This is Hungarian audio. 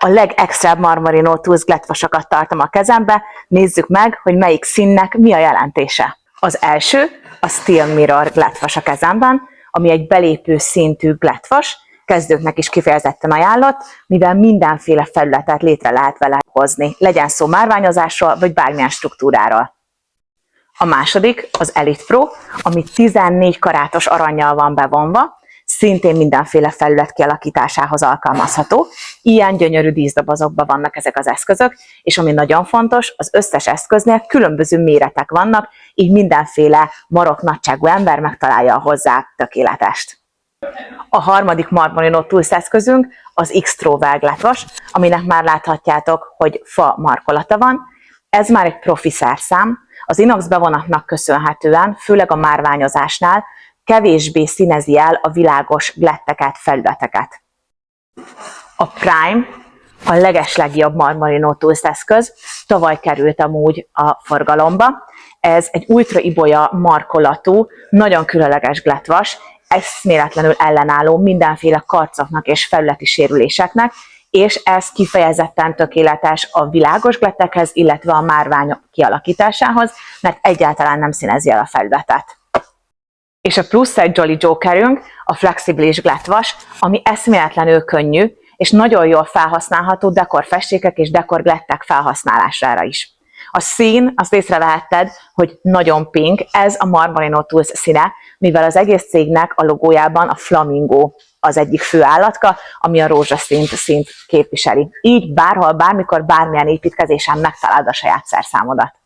a legextrább Marmarino Tools glettvasokat tartom a kezembe, nézzük meg, hogy melyik színnek mi a jelentése. Az első a Steel Mirror glettvas a kezemben, ami egy belépő szintű glettvas, kezdőknek is kifejezetten ajánlott, mivel mindenféle felületet létre lehet vele hozni, legyen szó márványozásról, vagy bármilyen struktúráról. A második az Elite Pro, ami 14 karátos arannyal van bevonva, szintén mindenféle felület kialakításához alkalmazható. Ilyen gyönyörű díszdobozokban vannak ezek az eszközök, és ami nagyon fontos, az összes eszköznél különböző méretek vannak, így mindenféle marok nagyságú ember megtalálja a hozzá tökéletest. A harmadik Marmarino Tools eszközünk az X-Trowel glettvas, aminek már láthatjátok, hogy fa markolata van. Ez már egy profi szerszám, az inox bevonatnak köszönhetően, főleg a márványozásnál kevésbé színezi el a világos gletteket, felületeket. A Prime a legeslegjobb Marmarino Tools eszköz, tavaly került amúgy a forgalomba. Ez egy ultra ibolya markolatú, nagyon különleges glettvas, eszméletlenül ellenálló mindenféle karcoknak és felületi sérüléseknek, és ez kifejezetten tökéletes a világos glettekhez, illetve a márvány kialakításához, mert egyáltalán nem színezi el a felületet. És a plusz egy Jolly Jokerünk, a flexibilis glettvas, ami eszméletlenül könnyű, és nagyon jól felhasználható dekorfestékek és dekorglettek felhasználására is. A szín, azt észrevehetted, hogy nagyon pink, ez a Marmarino Tools színe, mivel az egész cégnek a logójában a flamingo az egyik fő állatka, ami a rózsaszínt képviseli. Így bárhol, bármikor, bármilyen építkezésen megtalálod a saját szerszámodat.